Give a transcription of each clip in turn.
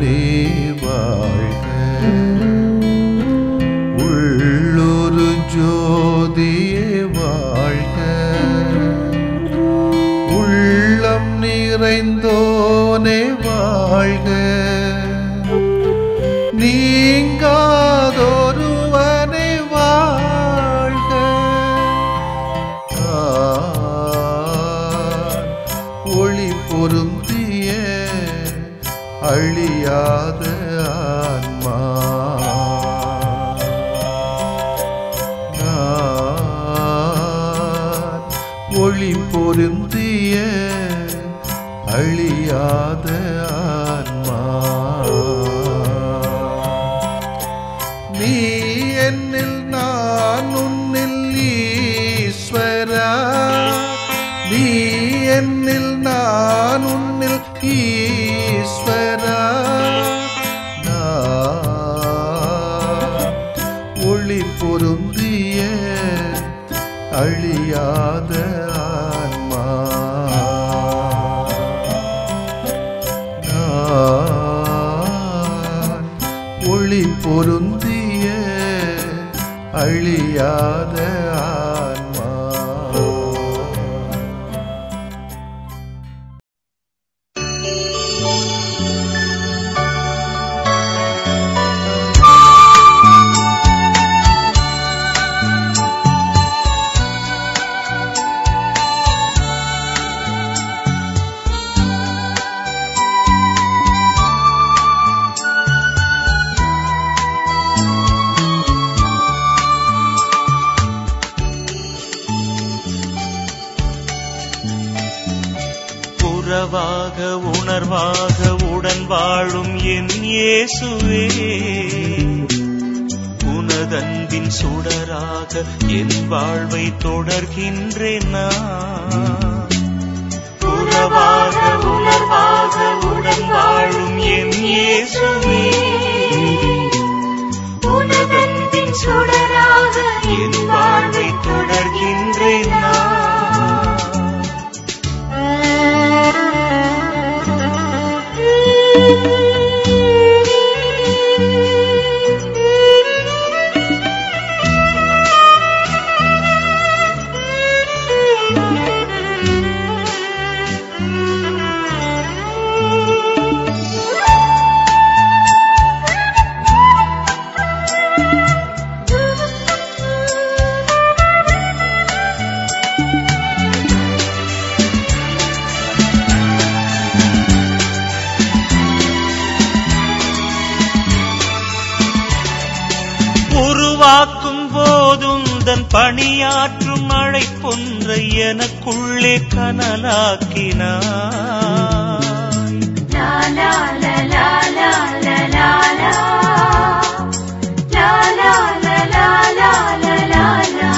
தேவனே வாழ்க. உள்ளொரு ஜோதியே வாழ்க. உள்ளம் நிறைந்தோனே வாழ்க. நீங்காதொருவனே வாழ்க. ஒளி பொருந்திய அழியாத ஆன்மா. ஒளி பொருந்திய அழியாத ஆன்மா. நீ என்னில் நான் உன்னில் ஈஸ்வரா. நீ என்னில் நான் உன்னில் ஈஸ்வரா. ஒளி பொருந்திய அழியாத ஆன்மா. ஒளி பொருந்திய அழியாத ஆன்மா. உறவாக உணர்வாக உடன் வாழும் என் இயேசுவே, உனதன்பின் சுடராக என் வாழ்வை தொடர்கின்றேன் நான். உறவாக உணர்வாக உடன் வாழும் என் இயேசுவே, உனதன்பின் சுடராக என் வாழ்வை தொடர்கின்றேன் நான். உருவாக்கும் போதும் தன் பணியாற்றும் அழைப்பொன்றை எனக்குள்ளே கனலாக்கினாய். லாலா லாலா லாலா லாலா லாலா லாலா லாலா லாலா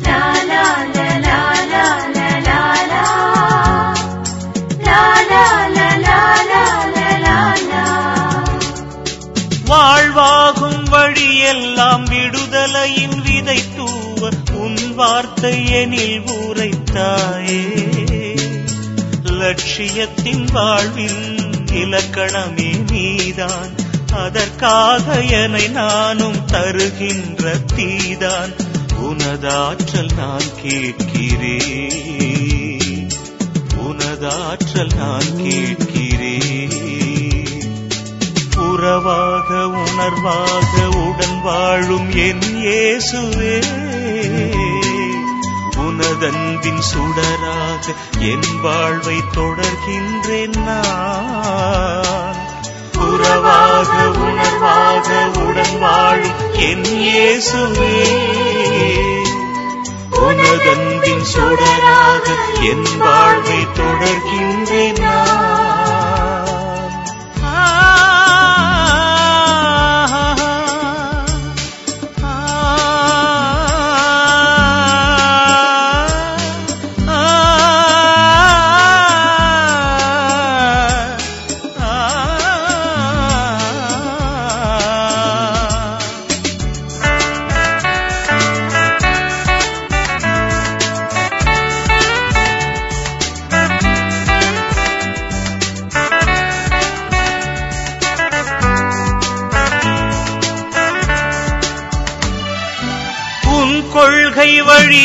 லாலா லாலா லாலா லாலா. வாழ்வாகும் வழியெல்லாம் விடுதலையின் விதை தூவ உன் வார்த்தை எனில் உரைத்தாயே. லட்சியத்தின் வாழ்வின் இலக்கணமே நீதான், அதற்காக என்னை நானும் தருகின்ற தீதான். உனதாற்றல் நான் கேட்கிறேன், உனதாற்றல் நான் கேட்கிறேன். உறவாக உணர்வாக உடன் வாழும் என் இயேசுவே, உனதன்பின் சுடராக என் வாழ்வை தொடர்கின்றேன் நான். உறவாக உணர்வாக உடன் வாழும் என் இயேசுவே, உனதன்பின் சுடராக என் வாழ்வை தொடர்கின்றேன் நான்.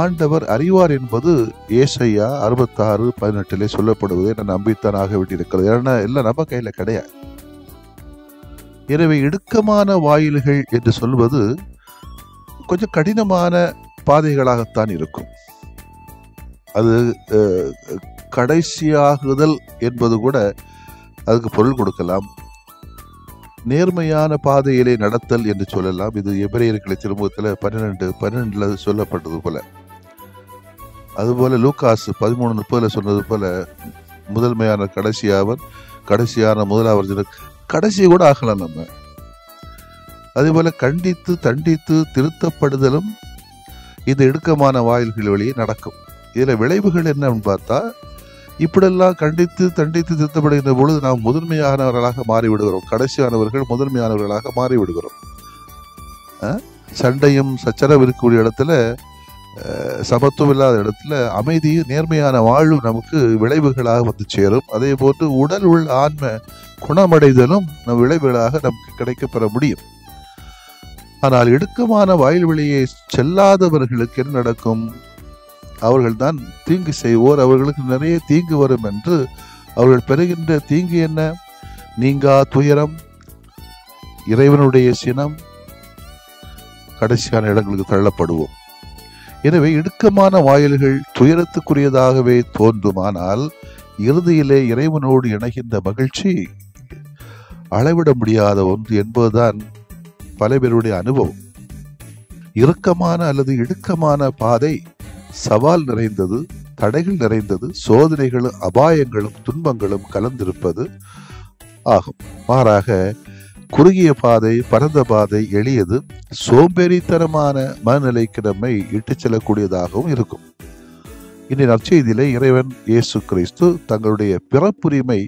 ஆண்டவர் அறிவார் என்பது ஏசாயா 66:18 சொல்லப்படுவதை நான் நம்பித்தான் ஆக வேண்டியிருக்கிறது. ஏன்னா எல்லாம் நம்ம கையில கிடையாது. எனவே இடுக்கமான வாயில்கள் என்று சொல்வது கொஞ்சம் கடினமான பாதைகளாகத்தான் இருக்கும். அது கடைசியாகுதல் என்பது கூட அதுக்கு பொருள் கொடுக்கலாம். நேர்மையான பாதையிலே நடத்தல் என்று சொல்லலாம். இது எபிரேயர்களை திருமுகத்தில் 12:12 சொல்லப்பட்டது போல. அதுபோல லூக்காஸ் 13:30 சொன்னது போல முதன்மையான கடைசியாவர், கடைசியான முதலாவர், கடைசி கூட ஆகலாம் நம்ம. அதே போல கண்டித்து தண்டித்து திருத்தப்படுதலும் இந்த இடுக்கமான வாயில்கள் வழியே நடக்கும். இதுல விளைவுகள் என்னன்னு பார்த்தா, இப்படியெல்லாம் கண்டித்து தண்டித்து திருத்தப்படுகின்ற பொழுது நாம் முதன்மையானவர்களாக மாறிவிடுகிறோம். கடைசியானவர்கள் முதன்மையானவர்களாக மாறிவிடுகிறோம். சண்டையும் சச்சரவு இருக்கக்கூடிய இடத்துல, சமத்துவம் இல்லாத இடத்துல அமைதியும் நேர்மையான வாழ்வு நமக்கு விளைவுகளாக வந்து சேரும். அதே போன்று உடல் உள்ள ஆன்ம குணமடைதலும் நம் விளைவுகளாக நமக்கு கிடைக்கப்பெற முடியும். ஆனால் இடுக்கமான வாயில் வழியே செல்லாதவர்களுக்கு என்ன நடக்கும்? அவர்கள்தான் தீங்கு செய்வோர், அவர்களுக்கு நிறைய தீங்கு வரும் என்று அவர்கள் பெறுகின்ற தீங்கு என்ன? நீங்கா துயரம், இறைவனுடைய சினம், கடைசியான இடங்களுக்கு தள்ளப்படுவோம். எனவே இடுக்கமான வாயில்கள் துயரத்துக்குரியதாகவே தோன்றுமானால் இறுதியிலே இறைவனோடு இணைகின்ற மகிழ்ச்சி அளவிட முடியாத ஒன்று என்பதுதான் பல பேருடைய அனுபவம். இறுக்கமான அல்லது இடுக்கமான பாதை சவால் நிறைந்தது, தடைகள் நிறைந்தது, சோதனைகளும் அபாயங்களும் துன்பங்களும் கலந்திருப்பது ஆகும். மாறாக குறுகிய பாதை, பரந்த பாதை எளியது, சோம்பேறித்தனமான மனநிலைக்கு நம்மை இட்டுச் செல்லக்கூடியதாகவும் இருக்கும். இனி நற்செய்தியிலே இறைவன் இயேசு கிறிஸ்து தங்களுடைய பிறப்புரிமை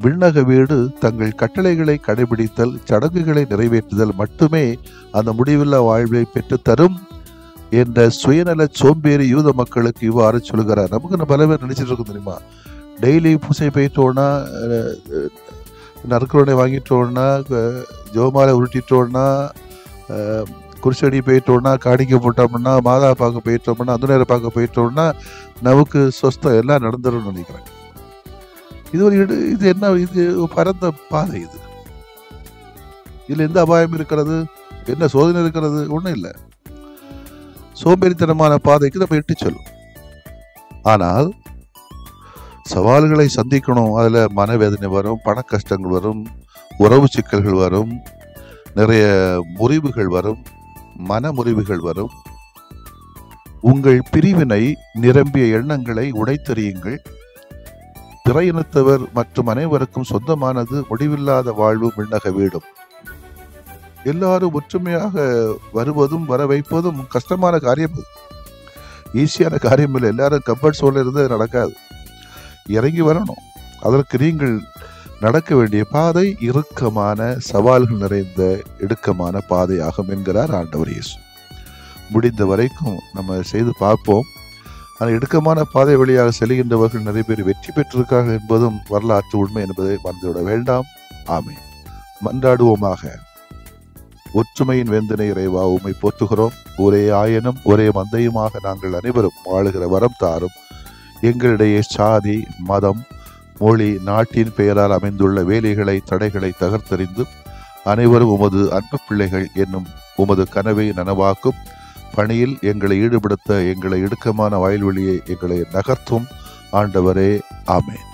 விண்ணக வீடு, தங்கள் கட்டளைகளை கடைபிடித்தல், சடங்குகளை நிறைவேற்றுதல் மட்டுமே அந்த முடிவில்லா வாழ்வை பெற்றுத்தரும் என்ற சுயநல சோம்பேறி யூத மக்களுக்கு இவ்வாறு சொல்கிறார். நமக்கு பல பேர் நினைச்சிட்டு இருக்கோம் தெரியுமா? டெய்லி பூசை போயிட்டோன்னா, நறுக்கருணை வாங்கிட்டோன்னா, ஜோமாலை உருட்டிட்டோன்னா, குருசடி போயிட்டோன்னா, காணிக்க போட்டோம்னா, மாதா பார்க்க போயிட்டோம்னா, அந்த நேரம் பார்க்க போயிட்டோம்னா நமக்கு சொஸ்தம் எல்லாம் நடந்துடும் நினைக்கிறேன். இது என்ன? இது பரந்த பாதை. இதுல எந்த அபாயம் இருக்கிறது? என்ன சோதனை இருக்கிறது? ஒன்றும் இல்லை. சோம்பேறித்தனமான பாதைக்கு நம்ம இட்டு சொல்லும். ஆனால் சவால்களை சந்திக்கணும். அதுல மனவேதனை வரும், பண கஷ்டங்கள் வரும், உறவு சிக்கல்கள் வரும், நிறைய முறிவுகள் வரும், மன முறிவுகள் வரும். உங்கள் பிரிவினை நிரம்பிய எண்ணங்களை உடைத்தெறியுங்கள். பிற இனத்தவர் மற்றும் அனைவருக்கும் சொந்தமானது முடிவில்லாத வாழ்வு விண்ணக வீடும். எல்லாரும் ஒற்றுமையாக வருவதும் வர வைப்பதும் கஷ்டமான காரியம். ஈஸியான காரியம் இல்லை. எல்லாரும் கம்ஃபர்ட் சோன்ல இருந்து நடக்காது. இறங்கி வரணும். அதற்கு நீங்கள் நடக்க வேண்டிய பாதை இறுக்கமான, சவால்கள் நிறைந்த இடுக்கமான பாதையாகும் என்கிறார் ஆண்டவர் இயேசு. முடிந்த வரைக்கும் நம்ம செய்து பார்ப்போம். ஆனால் இடுக்கமான பாதை வழியாக செல்கின்றவர்கள் நிறைய பேர் வெற்றி பெற்றிருக்கார்கள் என்பதும் வரலாற்று உண்மை என்பதை மறந்துவிட வேண்டாம். ஆமென். மன்றாடுவோமாக. ஒற்றுமையின் வேந்தனை இறைவா, உம்மை போற்றுகிறோம். ஒரே ஆயனும் ஒரே மந்தையுமாக நாங்கள் அனைவரும் வாழுகிற வரம் தாரும். எங்களிடையே சாதி, மதம், மொழி, நாட்டின் பெயரால் அமைந்துள்ள வேலைகளை, தடைகளை தகர்த்தெறிந்து அனைவரும் உமது அன்பு பிள்ளைகள் என்னும் உமது கனவை நனவாக்கும் பணியில் எங்களை ஈடுபடுத்த எங்களை இடுக்கமான வாயில்வெளியை எங்களை நகர்த்தும் ஆண்டவரே. ஆமென்.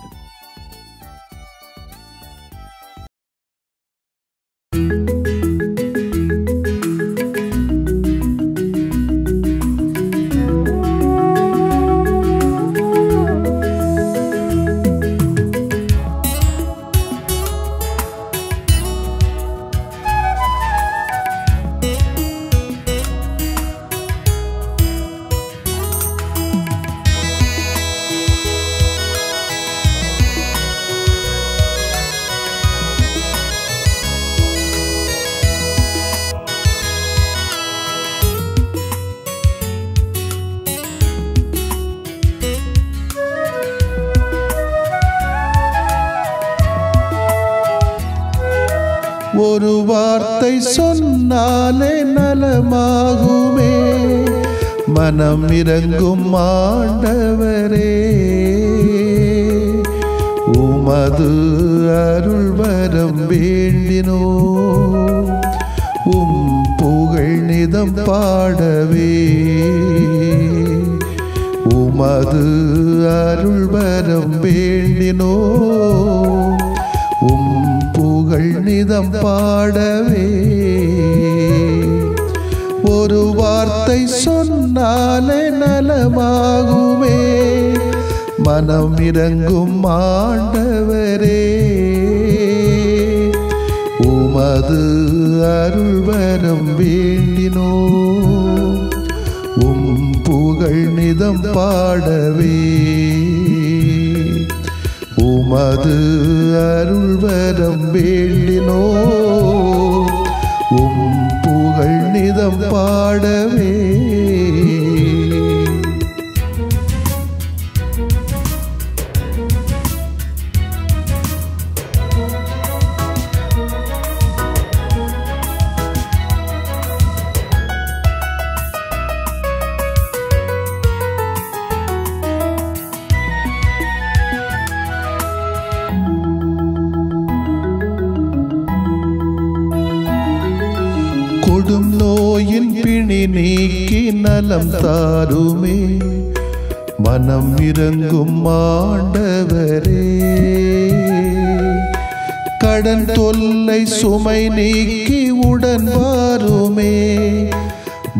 ஒரு வார்த்தை சொன்னாலே நலமாகுமே, மனம் இறங்கும் ஆண்டவரே, உமது அருள் வரம் வேண்டினோ, உம் புகழ் நிதம் பாடவே, உமது அருள் வரம் வேண்டினோ, உம் புகழ் நிதம் பாடவே. ஒரு வார்த்தை சொன்னாலே நலமாகுமே, மனம் இறங்கும் ஆண்டவரே, உமது அருள் வரம் வேண்டினோ, உம் புகழ் நிதம் பாடவே, உமது அருள் வரம் வேண்டினோ, உம் புகழ் நிதம் பாடவே. கொடும் நோயின் பிணி நீக்கி நலம் தாருமே, மனம் இறங்கும் ஆண்டவரே, கடன் தொல்லை சுமை நீக்கி உடன் வாருமே,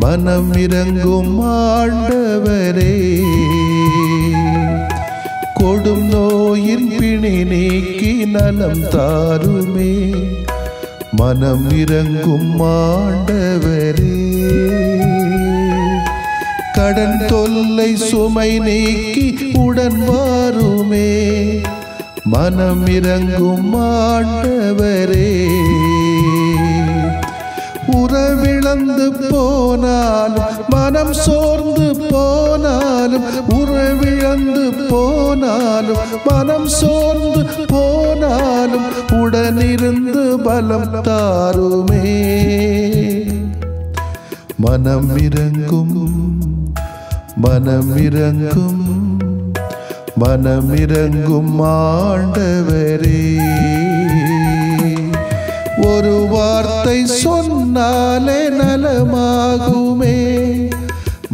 மனம் இறங்கும் ஆண்டவரே, கொடும் நோயின் பிணி நீக்கி நலம் தாருமே, மனம் இறங்கும் ஆண்டவரே, கடன் தொல்லை சுமை நீக்கி உடன் வாருமே, மனம் இறங்கும் ஆண்டவரே. உறவிழந்து போனாலும் மனம் சோர்ந்து போனாலும், உறவிழந்து போனாலும் மனம் சோர்ந்து போனாலும், உடனிருந்து பலம் தாருமே, மனம் இறங்கும், மனம் இறங்கும், மனம் இறங்கும் ஆண்டவரே. ஒரு வார்த்தை சொன்னாலே நலமாகுமே,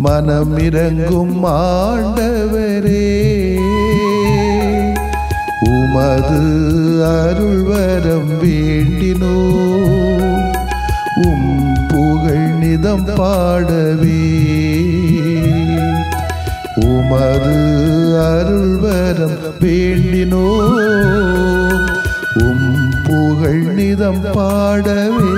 மனம் இறங்கும் ஆண்டவரே, உமது அருள் வரம் வேண்டினோ, உம் புகழ் நிதம் பாடவே, உமது அருள் வரம் வேண்டினோ, உம் புகழ் நிதம் பாடவே.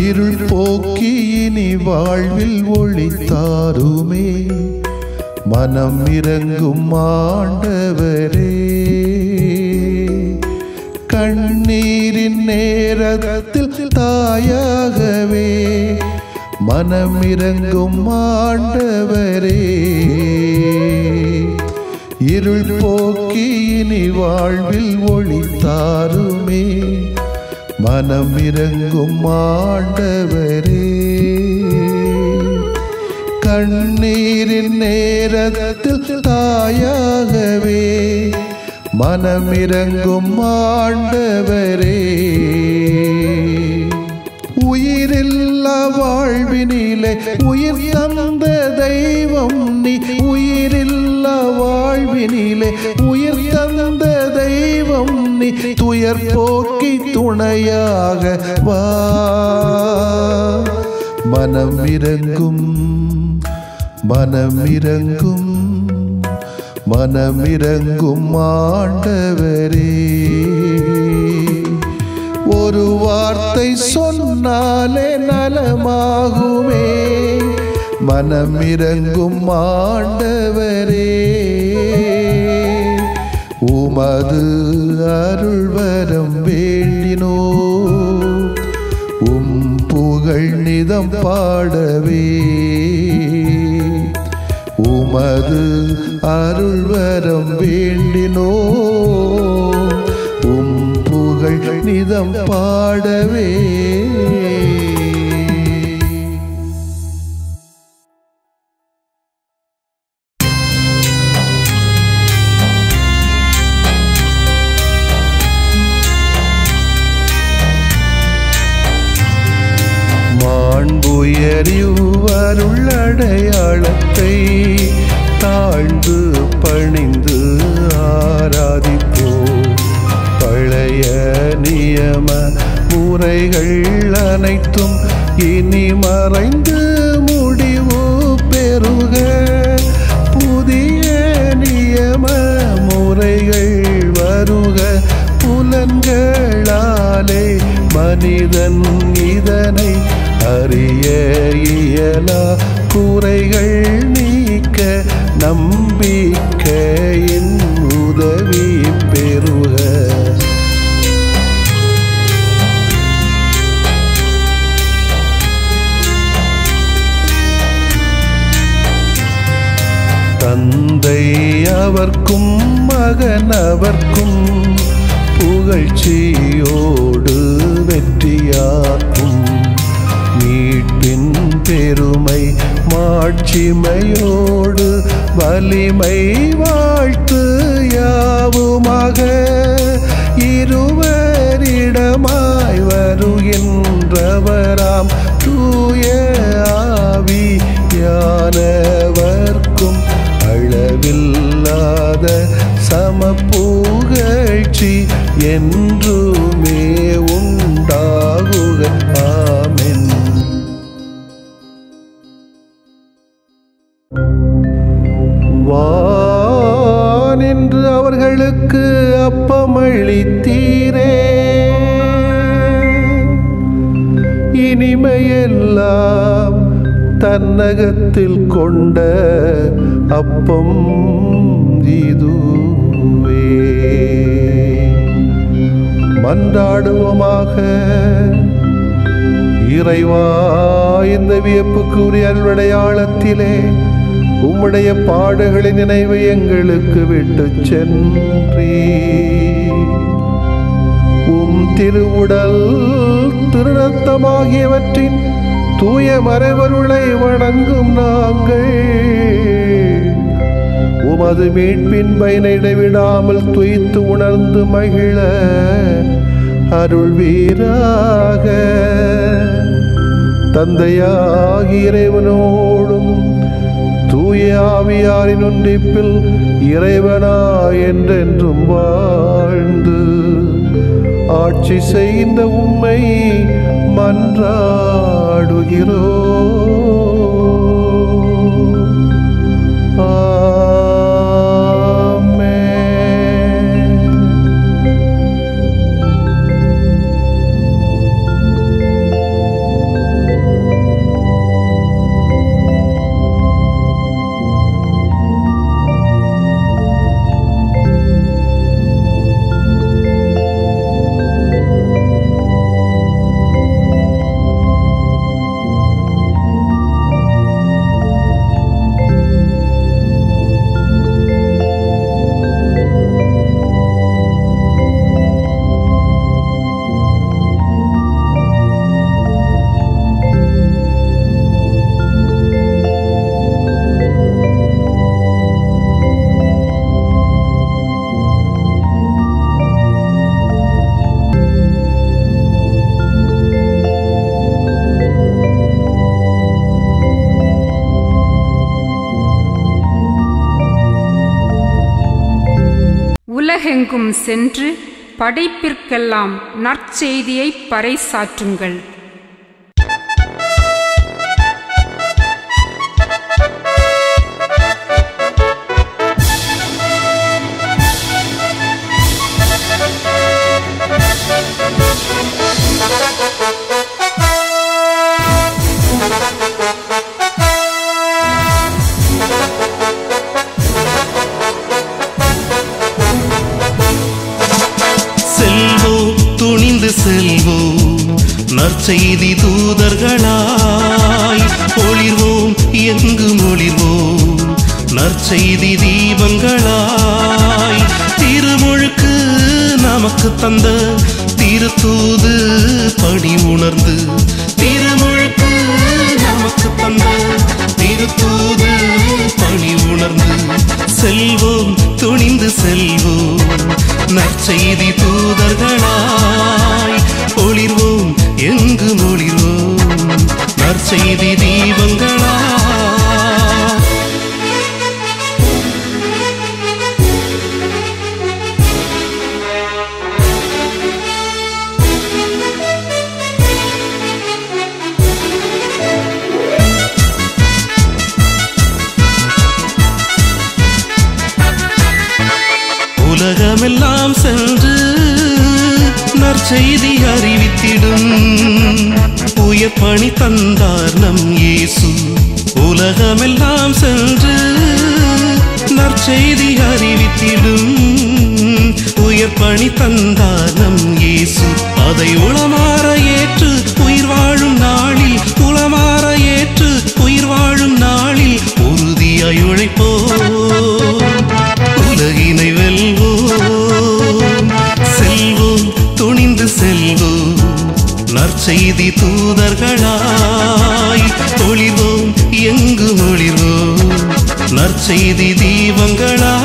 இருள் போக்கி இனி வாழ்வில் ஒளி தாருமே, மனம் இறங்கும் ஆண்டவரே, கண்ணீரின் நேரத்தில் தாயாகவே, மனம் இறங்கும் ஆண்டவரே, இருள் போக்கி இனி வாழ்வில் ஒளி தாருமே, மனம் இறங்கும் ஆண்டவரே, கண்ணீரின் நேரத்தில் தாயாகவே, மனம் இறங்கும் ஆண்டவரே. உயிரில்லா வாழ்வினிலே உயிர் தந்த தெய்வம் நீ, உயிரில்லா வாழ்வினிலே உயிர் தந்த தெய்வம் நீ, துயர் போக்கி துணையாக வா, மனம் இறங்கும், மனம் இறங்கும், மனமிரங்கும் ஆண்டவரே, ஒரு வார்த்தை சொன்னாலே நலமாகுமே. மனமிரங்கும் ஆண்டவரே, உமது அருள்வரம் வேண்டினோ, உம் புகழ் நிதம் பாடவே. உமது அருள்வரம் வேண்டினோ, உம் புகழ் நிதம் பாடவே. மாண்புயரிவருள்ளடையாளத்தை தாழ்ந்து பணிந்து ஆராதிப்போ. பழைய நியம முறைகள் அனைத்தும் இனி மறைந்து முடிவு பெறுக. புதிய நியம முறைகள் வருக. புலன்களாலே மனிதன் இதனை அறிய இயலா. குறைகள் நீக்க நம்பிக்கையின் உதவி பெறுக. தந்தை அவர்க்கும் மகன் அவர்க்கும் புகழ்ச்சியோடு வெற்றியாக்கும். மீட்பின் பெருமை மாட்சிமையோடு வலிமை வாழ்த்து யாவுமாக. இருவரிடமாய் வருகின்றவராம் தூய ஆவியானவர்க்கும் அளவில்லாத சமப்புகழ்ச்சி என்றுமே உண்டாகுக. ஆமென். வானின்று அவர்களுக்கு அப்பமளித்தீரே, இனிமையெல்லாம் தன்னகத்தில் கொண்ட அப்பம் இதுவே. மன்றாடுவோமாக. இறைவா, இந்த வியப்புக்குரிய அருளடையாளத்திலே உம்முடைய பாடுகளின் நினைவு எங்களுக்கு விட்டு சென்றீ. உம் திருவுடல் திருரத்தமாகியவற்றின் தூய மறைவருளை வணங்கும் நாங்கள் உமது மீட்பின் பயனை இடைவிடாமல் துய்த்து உணர்ந்து மகிழ அருள்வீராக. தந்தையாகிய இறைவனோடும் தூய ஆவியாரின் ஒன்றிப்பில் இறைவனா என்றென்றும் வாழ்ந்து ஆட்சி செய்கின்ற உம்மை மன்றாடுகிறோ. உலகெங்கும் சென்று படைப்பிற்கெல்லாம் நற்செய்தியை பறைசாற்றுங்கள். நற்செய்தி தூதர்களாய் ஒளிர்வோம், எங்கும் ஒளிர்வோம். நற்செய்தி தீபங்களாய் திருமுழுக்கு நமக்கு தந்த திருத்தூது பணி உணர்ந்து, திருமுழுக்கு நமக்கு தந்த திருத்தூது பணி உணர்ந்து செல்வோம், துணிந்து செல்வோம். நற்செய்தி தூதர்களாய் ஒளிர்வோம், எங்கும் ஒளிர்வோம். நற்செய்தி தீபங்களா உலகமெல்லாம் சென்று நற்செய்தி அறிவித்திடும் உயர் பணி தந்தார் நம் இயேசு. உலகமெல்லாம் சென்று நற்செய்தி அறிவித்திடும் உயர் பணி தந்தார் நம் இயேசு. அதை உளமாற ஏற்று உயிர் வாழும் நாளில், உளமாற ஏற்று உயிர் வாழும் நாளில் உறுதியாய் உழைப்போம், உலகினை வெல்வோம். செல்வோம், துணிந்து செல்வோம். நற்செய்தி தூதர்களாய் ஒளிர்வோம், எங்கும் ஒளிர்வோம். நற்செய்தி தீபங்களா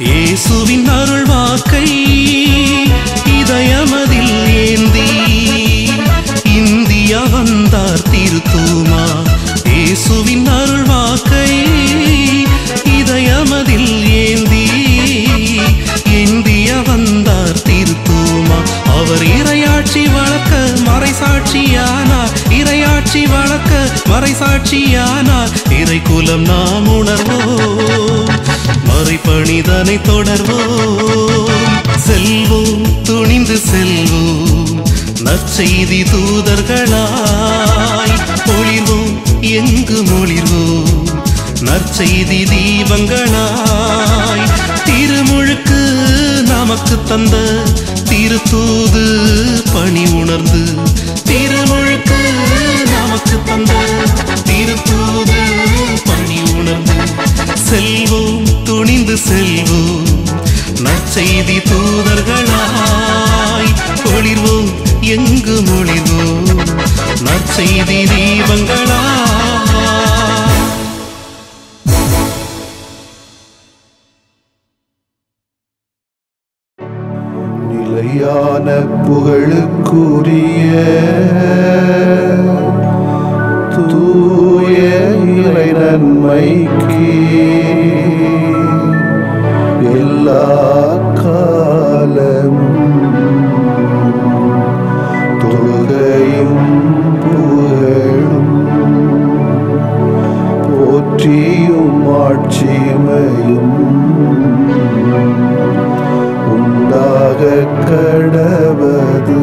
இயேசுவின் அருள் வாக்கை இதயமதில் ஏந்தி இந்தியா வந்தார் திருத்தூமா. இயேசுவின் அருள் வாக்கை இதயமதில் ஏந்தி இந்தியா வந்தார் திருத்தூமா. அவர் இறையாட்சி வளர்க்க மறைசாட்சியானார், இறையாட்சி வளர்க்க மறைசாட்சியானார். இறைக்குலம் நாம் உணர்வோம், மறைபணிதனை தொடர்வோம். செல்வோம், துணிந்து செல்வோம். நற்செய்தி தூதர்களாய் ஒளிர்வோம், எங்கும் ஒளிர்வோம். நற்செய்தி தீபங்களாய் திருமுழுக்கு நமக்கு தந்த திருத்தூது பணி உணர்ந்து, திருமுழுக்கு நமக்கு தந்த திருத்தூது பணி உணர்ந்து செல்வோம், துணிந்து செல்வோம். நற்செய்தி தூதர்களாய் ஒளிர்வோம், எங்கும் ஒளிர்வோம். நற்செய்தி தீபங்களா நிலையான புகழுக்குரிய தூய இறை நன்மைக்கு எல்லா காலமும் தொழுகையும் புகழும் போற்றியும் ஆட்சிமையும் உண்டாக கடவது.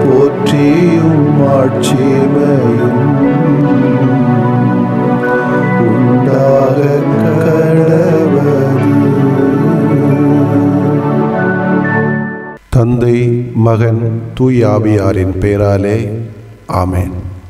போற்றியும் ஆட்சிமையும் உண்டாக கடவது. தந்தை, மகன், தூய ஆவியாரின் பெயராலே ஆமென்.